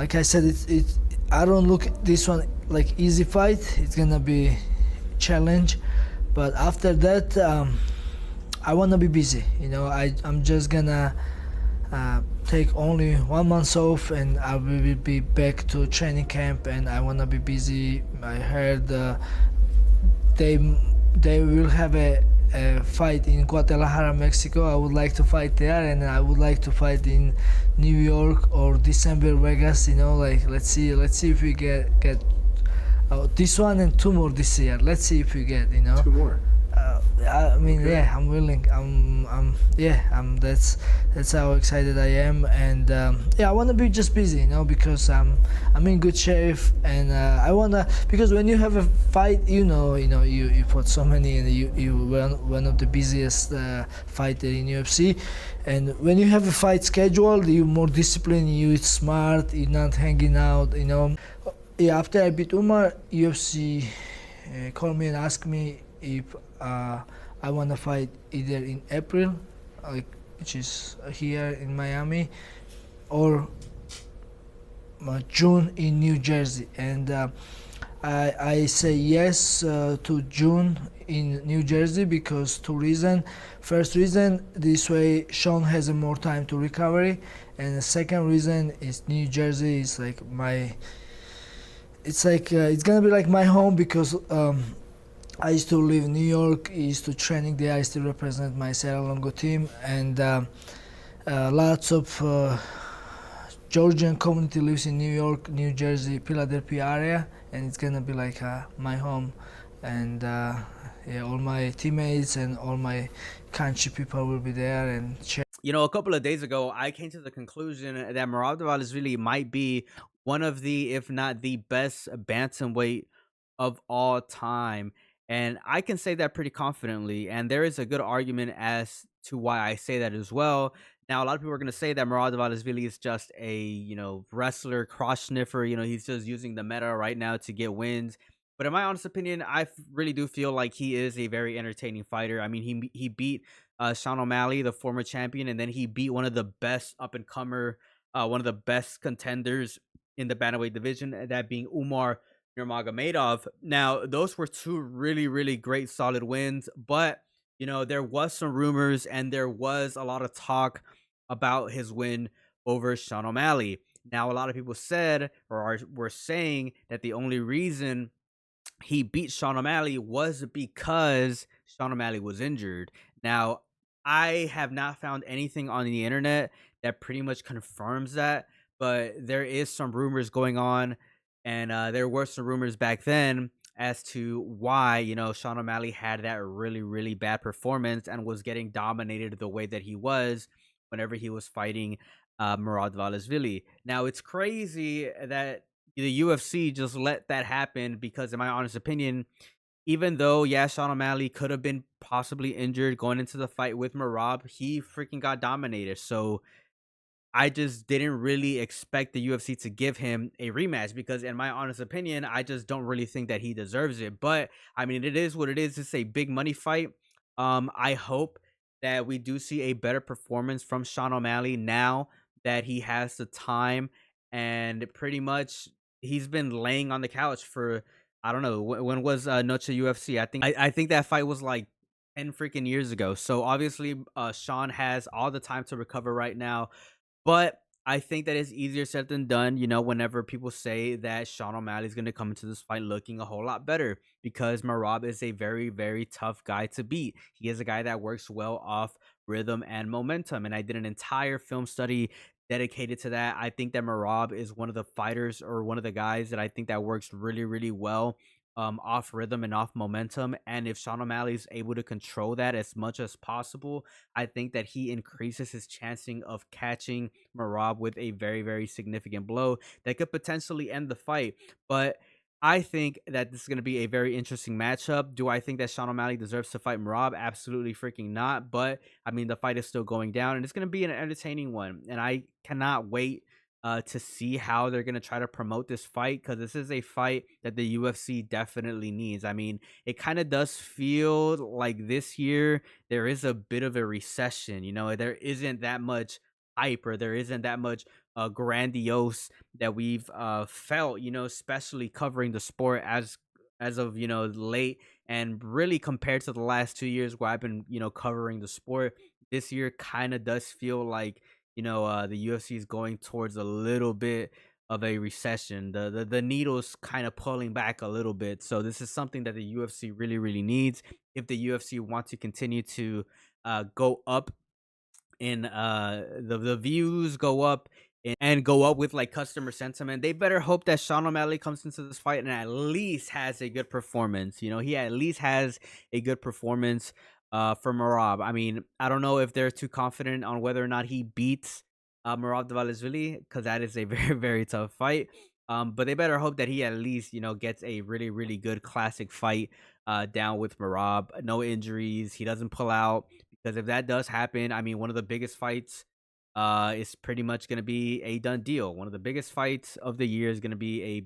like I said, it's I don't look at this one like easy fight. It's gonna be challenge, but after that, I wanna be busy. I'm just gonna take only 1 month off, and I will be back to training camp, and I wanna be busy. I heard they they will have a fight in Guadalajara, Mexico. I would like to fight there, and I would like to fight in New York or December Vegas. Like let's see if we get this one and two more this year. Let's see if we get. Two more. I mean, Okay. yeah, I'm willing. Yeah, that's how excited I am, and yeah, I want to be just busy, because I'm in good shape, and I wanna because when you have a fight, you put so many, and you one of the busiest fighter in UFC, and when you have a fight scheduled, you more disciplined, you smart, you're not hanging out. Yeah, after I beat Umar, UFC called me and asked me if I want to fight either in April, like which is here in Miami, or June in New Jersey, and I say yes to June in New Jersey because two reasons. First reason, this way Sean has a more time to recovery, and the second reason is New Jersey is like it's gonna be like my home because I used to live in New York. I used to training there. I used to represent my Serra Longo team, and lots of Georgian community lives in New York, New Jersey, Philadelphia area, and it's gonna be like my home. And yeah, all my teammates and all my country people will be there and cheer. A couple of days ago, I came to the conclusion that Merab really might be one of the, if not the best bantamweight of all time. And I can say that pretty confidently. And there is a good argument as to why I say that as well. Now, a lot of people are going to say that Merab is just a, wrestler, cross sniffer. He's just using the meta right now to get wins. But in my honest opinion, really do feel like he is a very entertaining fighter. I mean, he beat Sean O'Malley, the former champion, and then he beat one of the best up and comer, one of the best contenders in the bantamweight division, that being Umar Nurmagomedov. Now, those were two really, really great, solid wins, but there was some rumors and there was a lot of talk about his win over Sean O'Malley. Now, a lot of people said were saying that the only reason he beat Sean O'Malley was because Sean O'Malley was injured. Now, I have not found anything on the internet that pretty much confirms that, but there is some rumors going on, and there were some rumors back then as to why Sean O'Malley had that really, really bad performance and was getting dominated the way that he was whenever he was fighting Merab. Now, it's crazy that the UFC just let that happen because, in my honest opinion, even though, yeah, Sean O'Malley could have been possibly injured going into the fight with Merab, he freaking got dominated. So I just didn't really expect the UFC to give him a rematch because, in my honest opinion, I just don't really think that he deserves it. But I mean, it is what it is. It's a big money fight. I hope that we do see a better performance from Sean O'Malley now that he has the time, and pretty much he's been laying on the couch for, I don't know, when was Noche UFC? I think that fight was like 10 freaking years ago. So obviously, Sean has all the time to recover right now. But I think that it's easier said than done, whenever people say that Sean O'Malley is going to come into this fight looking a whole lot better because Merab is a very, very tough guy to beat. He is a guy that works well off rhythm and momentum. And I did an entire film study dedicated to that. I think that Merab is one of the fighters, or one of the guys that I think that works really, really well off rhythm and off momentum. And if Sean O'Malley is able to control that as much as possible, I think that he increases his chancing of catching Merab with a very, very significant blow that could potentially end the fight. But I think that this is going to be a very interesting matchup. Do I think that Sean O'Malley deserves to fight Merab? Absolutely freaking not. But I mean, the fight is still going down, and it's going to be an entertaining one. And I cannot wait to see how they're going to try to promote this fight, because this is a fight that the UFC definitely needs. I mean, it kind of does feel like this year there is a bit of a recession. There isn't that much hype, or there isn't that much grandiose that we've felt, especially covering the sport as of late, and really compared to the last 2 years where I've been covering the sport. This year kind of does feel like the UFC is going towards a little bit of a recession. The needle's kind of pulling back a little bit. So this is something that the UFC really really needs if the UFC wants to continue to go up in the views go up and go up with like customer sentiment. They better hope that Sean O'Malley comes into this fight and at least has a good performance. He at least has a good performance for Marab. I mean, I don't know if they're too confident on whether or not he beats Merab Dvalishvili, because that is a very very tough fight. But they better hope that he at least gets a really really good classic fight down with Marab. No injuries. He doesn't pull out, because if that does happen, I mean, one of the biggest fights is pretty much going to be a done deal. One of the biggest fights of the year is going to be a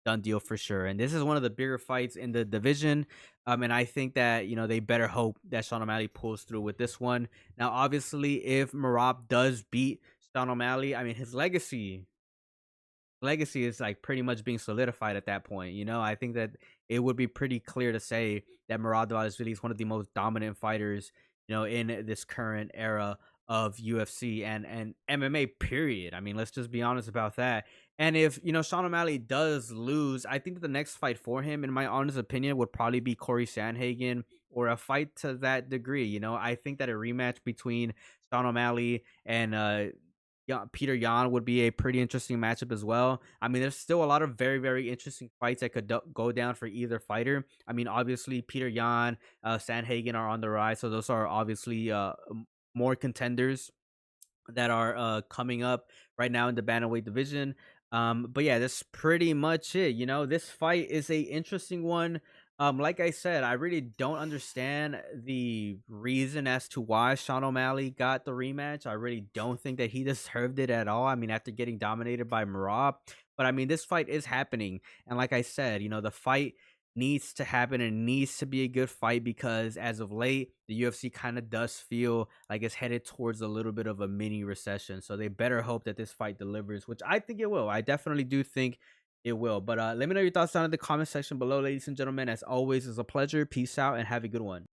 done deal for sure. And this is one of the bigger fights in the division. And I think that, they better hope that Sean O'Malley pulls through with this one. Now, obviously, if Marab does beat Sean O'Malley, I mean, his legacy is like pretty much being solidified at that point. I think that it would be pretty clear to say that Merab is really one of the most dominant fighters, in this current era of UFC and MMA. Period. I mean, let's just be honest about that. And if Sean O'Malley does lose, I think that the next fight for him, in my honest opinion, would probably be Corey Sandhagen, or a fight to that degree. I think that a rematch between Sean O'Malley and yeah, Peter Yan would be a pretty interesting matchup as well. I mean, there's still a lot of very, very interesting fights that could go down for either fighter. I mean, obviously, Peter Yan, Sandhagen are on the rise, so those are obviously more contenders that are coming up right now in the bantamweight division. But yeah, that's pretty much it. This fight is a interesting one. Like I said, I really don't understand the reason as to why Sean O'Malley got the rematch. I really don't think that he deserved it at all. I mean, after getting dominated by Marab. But I mean, this fight is happening. And like I said, the fight needs to happen and needs to be a good fight, because as of late, the UFC kind of does feel like it's headed towards a little bit of a mini recession. So they better hope that this fight delivers, which I think it will. I definitely do think it will. But let me know your thoughts down in the comment section below, ladies and gentlemen. As always, it's a pleasure. Peace out and have a good one.